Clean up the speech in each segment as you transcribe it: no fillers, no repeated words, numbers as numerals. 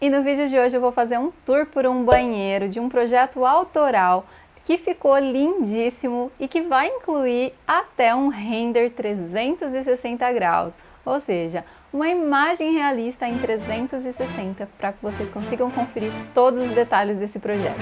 E no vídeo de hoje eu vou fazer um tour por um banheiro de um projeto autoral que ficou lindíssimo e que vai incluir até um render 360 graus, ou seja, uma imagem realista em 360 para que vocês consigam conferir todos os detalhes desse projeto.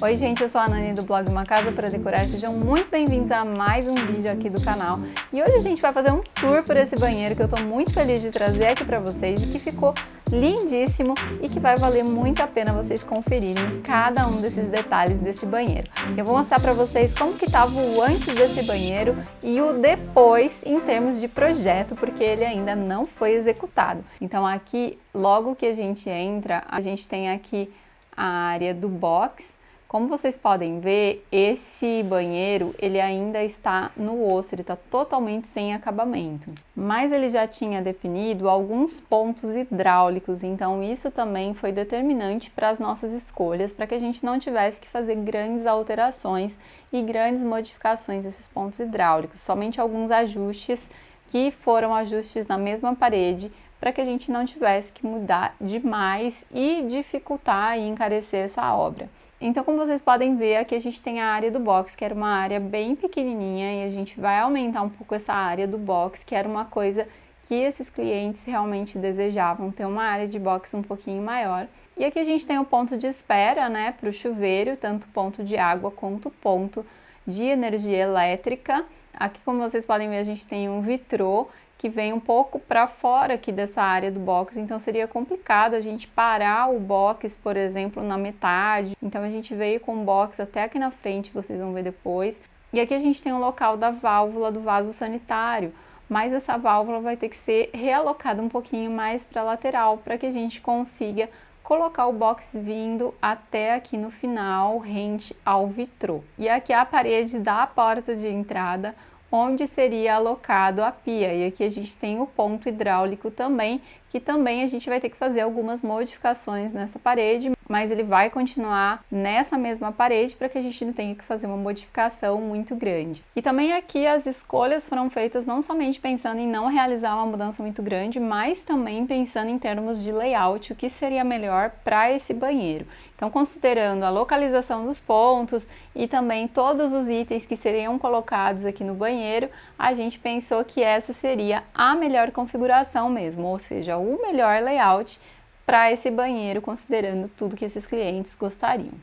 Oi gente, eu sou a Nani do blog Uma Casa para Decorar, sejam muito bem-vindos a mais um vídeo aqui do canal. E hoje a gente vai fazer um tour por esse banheiro que eu estou muito feliz de trazer aqui para vocês e que ficou lindíssimo e que vai valer muito a pena vocês conferirem cada um desses detalhes desse banheiro. Eu vou mostrar para vocês como que estava o antes desse banheiro e o depois em termos de projeto, porque ele ainda não foi executado. Então aqui, logo que a gente entra, a gente tem aqui a área do box. Como vocês podem ver, esse banheiro ele ainda está no osso, ele está totalmente sem acabamento. Mas ele já tinha definido alguns pontos hidráulicos, então isso também foi determinante para as nossas escolhas, para que a gente não tivesse que fazer grandes alterações e grandes modificações desses pontos hidráulicos. Somente alguns ajustes que foram ajustes na mesma parede, para que a gente não tivesse que mudar demais e dificultar e encarecer essa obra. Então, como vocês podem ver, aqui a gente tem a área do box, que era uma área bem pequenininha, e a gente vai aumentar um pouco essa área do box, que era uma coisa que esses clientes realmente desejavam, ter uma área de box um pouquinho maior. E aqui a gente tem o ponto de espera, né, para o chuveiro, tanto ponto de água quanto ponto de energia elétrica. Aqui, como vocês podem ver, a gente tem um vitrô que vem um pouco para fora aqui dessa área do box, então seria complicado a gente parar o box, por exemplo, na metade. Então a gente veio com o box até aqui na frente, vocês vão ver depois. E aqui a gente tem o local da válvula do vaso sanitário, mas essa válvula vai ter que ser realocada um pouquinho mais para a lateral, para que a gente consiga colocar o box vindo até aqui no final, rente ao vitrô. E aqui é a parede da porta de entrada, onde seria alocado a pia. E aqui a gente tem o ponto hidráulico também, que também a gente vai ter que fazer algumas modificações nessa parede, mas ele vai continuar nessa mesma parede para que a gente não tenha que fazer uma modificação muito grande. E também aqui as escolhas foram feitas não somente pensando em não realizar uma mudança muito grande, mas também pensando em termos de layout, o que seria melhor para esse banheiro. Então, considerando a localização dos pontos e também todos os itens que seriam colocados aqui no banheiro, a gente pensou que essa seria a melhor configuração mesmo, ou seja, o melhor layout para esse banheiro, considerando tudo que esses clientes gostariam.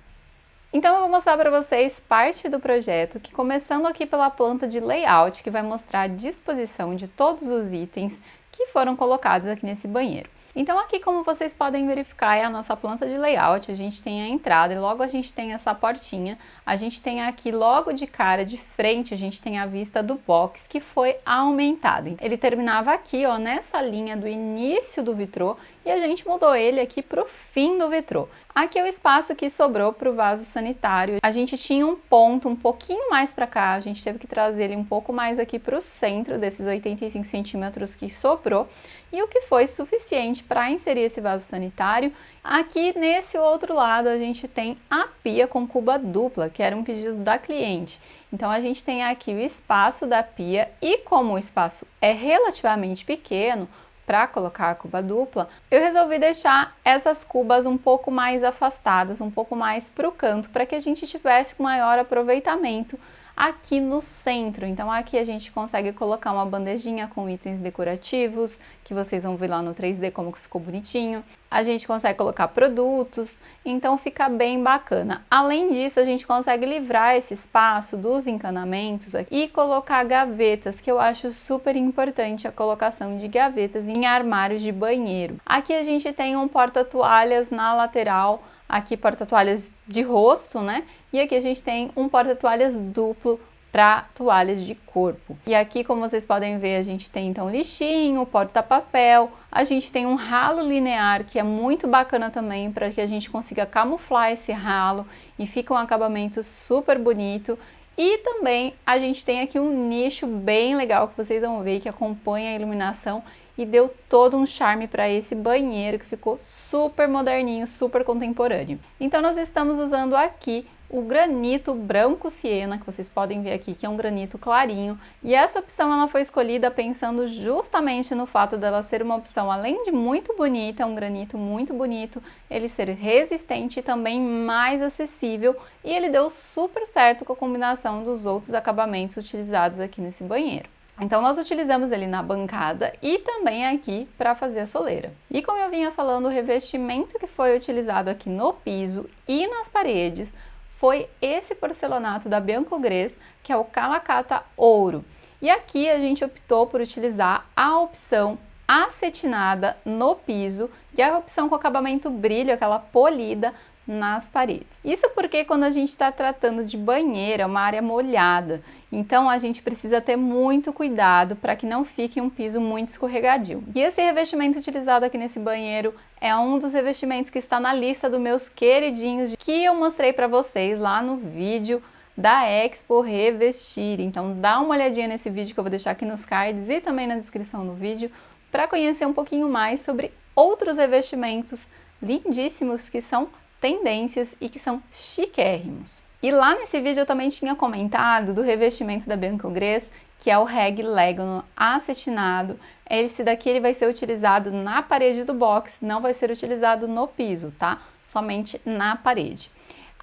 Então eu vou mostrar para vocês parte do projeto, que começando aqui pela planta de layout, que vai mostrar a disposição de todos os itens que foram colocados aqui nesse banheiro. Então aqui, como vocês podem verificar, é a nossa planta de layout, a gente tem a entrada e logo a gente tem essa portinha, a gente tem aqui logo de cara, de frente, a gente tem a vista do box que foi aumentado. Ele terminava aqui, ó, nessa linha do início do vitrô e a gente mudou ele aqui para o fim do vitrô. Aqui é o espaço que sobrou para o vaso sanitário. A gente tinha um ponto um pouquinho mais para cá, a gente teve que trazer ele um pouco mais aqui para o centro desses 85 centímetros que sobrou, e o que foi suficiente para inserir esse vaso sanitário. Aqui nesse outro lado a gente tem a pia com cuba dupla, que era um pedido da cliente. Então a gente tem aqui o espaço da pia e como o espaço é relativamente pequeno, para colocar a cuba dupla, eu resolvi deixar essas cubas um pouco mais afastadas, um pouco mais para o canto, para que a gente tivesse um maior aproveitamento aqui no centro. Então aqui a gente consegue colocar uma bandejinha com itens decorativos, que vocês vão ver lá no 3D como que ficou bonitinho. A gente consegue colocar produtos, então fica bem bacana. Além disso, a gente consegue livrar esse espaço dos encanamentos aqui e colocar gavetas, que eu acho super importante a colocação de gavetas em armários de banheiro. Aqui a gente tem um porta-toalhas na lateral, aqui porta-toalhas de rosto, né? E aqui a gente tem um porta-toalhas duplo para toalhas de corpo. E aqui, como vocês podem ver, a gente tem então lixinho, porta-papel, a gente tem um ralo linear que é muito bacana também para que a gente consiga camuflar esse ralo e fica um acabamento super bonito. E também a gente tem aqui um nicho bem legal que vocês vão ver que acompanha a iluminação e deu todo um charme para esse banheiro que ficou super moderninho, super contemporâneo. Então nós estamos usando aqui o granito branco siena, que vocês podem ver aqui, que é um granito clarinho. E essa opção ela foi escolhida pensando justamente no fato dela ser uma opção, além de muito bonita, um granito muito bonito, ele ser resistente e também mais acessível, e ele deu super certo com a combinação dos outros acabamentos utilizados aqui nesse banheiro. Então nós utilizamos ele na bancada e também aqui para fazer a soleira. E como eu vinha falando, o revestimento que foi utilizado aqui no piso e nas paredes foi esse porcelanato da Biancogres, que é o Calacata Ouro. E aqui a gente optou por utilizar a opção acetinada no piso e a opção com acabamento brilho, aquela polida, nas paredes. Isso porque quando a gente está tratando de banheiro, é uma área molhada, então a gente precisa ter muito cuidado para que não fique um piso muito escorregadio. E esse revestimento utilizado aqui nesse banheiro é um dos revestimentos que está na lista dos meus queridinhos que eu mostrei para vocês lá no vídeo da Expo Revestir. Então dá uma olhadinha nesse vídeo que eu vou deixar aqui nos cards e também na descrição do vídeo para conhecer um pouquinho mais sobre outros revestimentos lindíssimos que são tendências e que são chiquérrimos. E lá nesse vídeo eu também tinha comentado do revestimento da Biancogres, que é o Reg Legono acetinado. Esse daqui ele vai ser utilizado na parede do box, não vai ser utilizado no piso, tá? Somente na parede.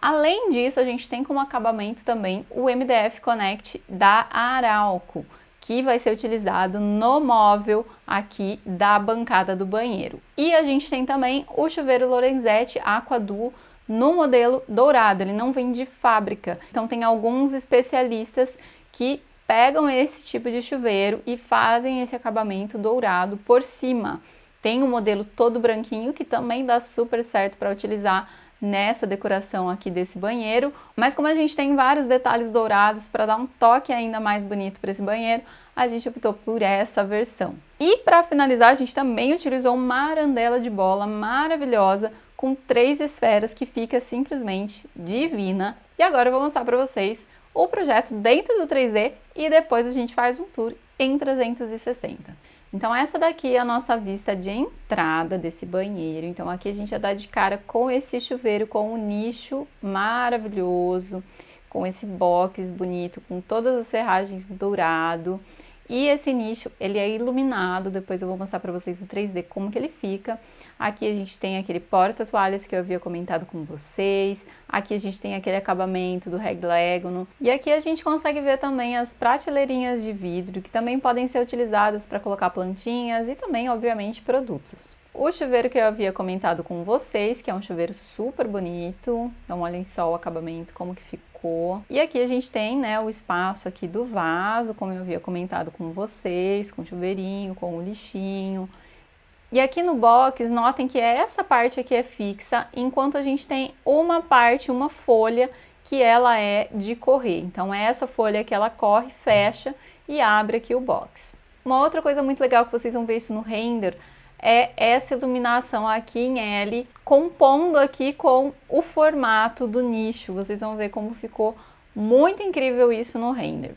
Além disso, a gente tem como acabamento também o MDF Connect da Arauco, que vai ser utilizado no móvel aqui da bancada do banheiro. E a gente tem também o chuveiro Lorenzetti Aqua Duo no modelo dourado, ele não vem de fábrica. Então tem alguns especialistas que pegam esse tipo de chuveiro e fazem esse acabamento dourado por cima. Tem o modelo todo branquinho que também dá super certo para utilizar nessa decoração aqui desse banheiro, mas como a gente tem vários detalhes dourados para dar um toque ainda mais bonito para esse banheiro, a gente optou por essa versão. E para finalizar, a gente também utilizou uma arandela de bola maravilhosa com 3 esferas que fica simplesmente divina. E agora eu vou mostrar para vocês o projeto dentro do 3D e depois a gente faz um tour em 360. Então essa daqui é a nossa vista de entrada desse banheiro. Então aqui a gente já dá de cara com esse chuveiro, com um nicho maravilhoso, com esse box bonito, com todas as serragens dourado. E esse nicho, ele é iluminado, depois eu vou mostrar para vocês o 3D como que ele fica. Aqui a gente tem aquele porta-toalhas que eu havia comentado com vocês. Aqui a gente tem aquele acabamento do Reg Legono. E aqui a gente consegue ver também as prateleirinhas de vidro, que também podem ser utilizadas para colocar plantinhas e também, obviamente, produtos. O chuveiro que eu havia comentado com vocês, que é um chuveiro super bonito. Então, olhem só o acabamento, como que ficou. E aqui a gente tem, né, o espaço aqui do vaso, como eu havia comentado com vocês, com o chuveirinho, com o lixinho. E aqui no box, notem que essa parte aqui é fixa, enquanto a gente tem uma parte, uma folha, que ela é de correr. Então, é essa folha que ela corre, fecha e abre aqui o box. Uma outra coisa muito legal que vocês vão ver isso no render é essa iluminação aqui em L, compondo aqui com o formato do nicho. Vocês vão ver como ficou muito incrível isso no render.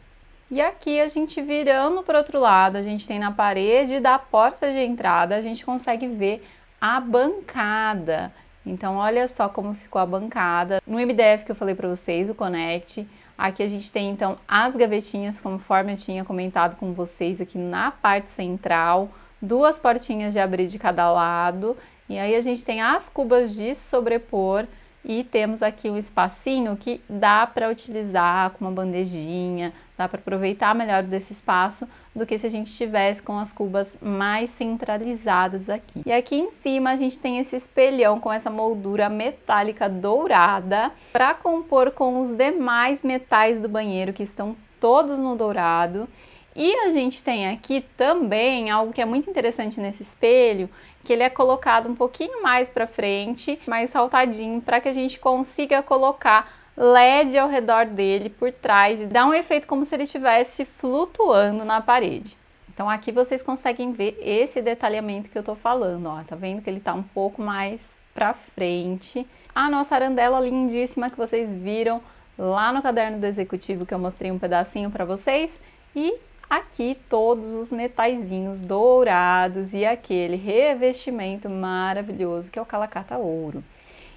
E aqui a gente virando para o outro lado, a gente tem na parede da porta de entrada, a gente consegue ver a bancada. Então olha só como ficou a bancada. No MDF que eu falei para vocês, o Connect, aqui a gente tem então as gavetinhas, conforme eu tinha comentado com vocês aqui na parte central, 2 portinhas de abrir de cada lado, e aí a gente tem as cubas de sobrepor. E temos aqui um espacinho que dá para utilizar com uma bandejinha, dá para aproveitar melhor desse espaço do que se a gente tivesse com as cubas mais centralizadas aqui. E aqui em cima a gente tem esse espelhão com essa moldura metálica dourada para compor com os demais metais do banheiro que estão todos no dourado. E a gente tem aqui também algo que é muito interessante nesse espelho, que ele é colocado um pouquinho mais para frente, mais saltadinho, para que a gente consiga colocar LED ao redor dele por trás e dar um efeito como se ele estivesse flutuando na parede. Então aqui vocês conseguem ver esse detalhamento que eu tô falando, ó, tá vendo que ele tá um pouco mais para frente. A nossa arandela lindíssima que vocês viram lá no caderno do executivo, que eu mostrei um pedacinho para vocês, e aqui todos os metaizinhos dourados e aquele revestimento maravilhoso que é o Calacata Ouro.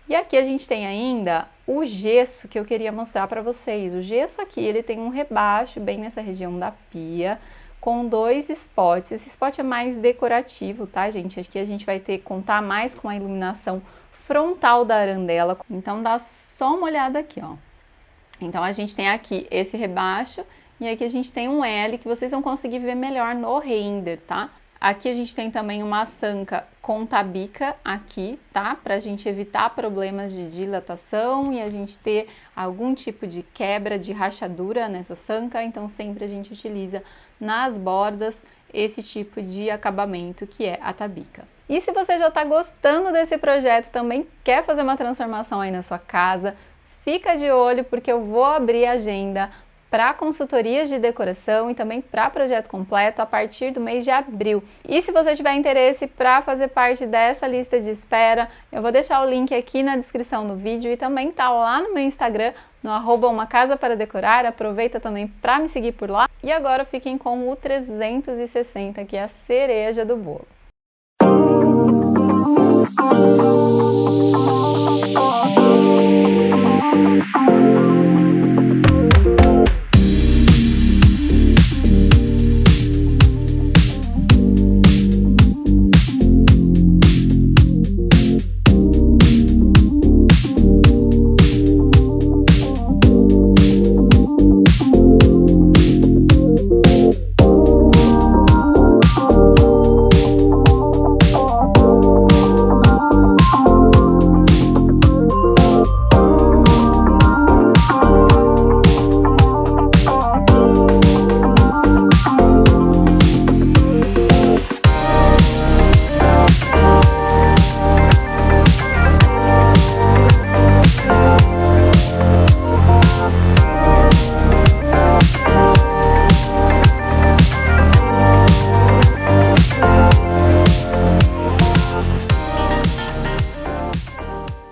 E aqui a gente tem ainda o gesso que eu queria mostrar para vocês. O gesso aqui, ele tem um rebaixo bem nessa região da pia, com 2 spots. Esse spot é mais decorativo, tá, gente? Aqui a gente vai contar mais com a iluminação frontal da arandela. Então dá só uma olhada aqui, ó. Então a gente tem aqui esse rebaixo e aqui a gente tem um L que vocês vão conseguir ver melhor no render, tá? Aqui a gente tem também uma sanca com tabica aqui, tá? Pra gente evitar problemas de dilatação e a gente ter algum tipo de quebra, de rachadura nessa sanca. Então sempre a gente utiliza nas bordas esse tipo de acabamento que é a tabica. E se você já tá gostando desse projeto, também quer fazer uma transformação aí na sua casa, fica de olho porque eu vou abrir a agenda para consultorias de decoração e também para projeto completo a partir do mês de abril. E se você tiver interesse para fazer parte dessa lista de espera, eu vou deixar o link aqui na descrição do vídeo e também tá lá no meu Instagram, no @umacasaparadecorar. Aproveita também para me seguir por lá. E agora fiquem com o 360, que é a cereja do bolo.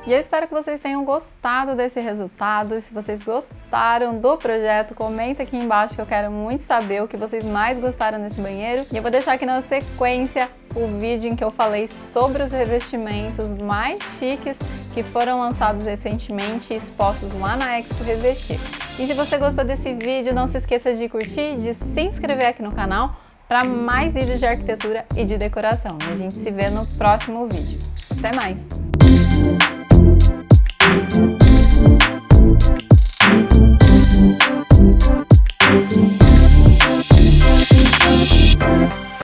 E eu espero que vocês tenham gostado desse resultado. E se vocês gostaram do projeto, comenta aqui embaixo que eu quero muito saber o que vocês mais gostaram nesse banheiro. E eu vou deixar aqui na sequência o vídeo em que eu falei sobre os revestimentos mais chiques que foram lançados recentemente e expostos lá na Expo Revestir. E se você gostou desse vídeo, não se esqueça de curtir, de se inscrever aqui no canal para mais vídeos de arquitetura e de decoração. E a gente se vê no próximo vídeo. Até mais!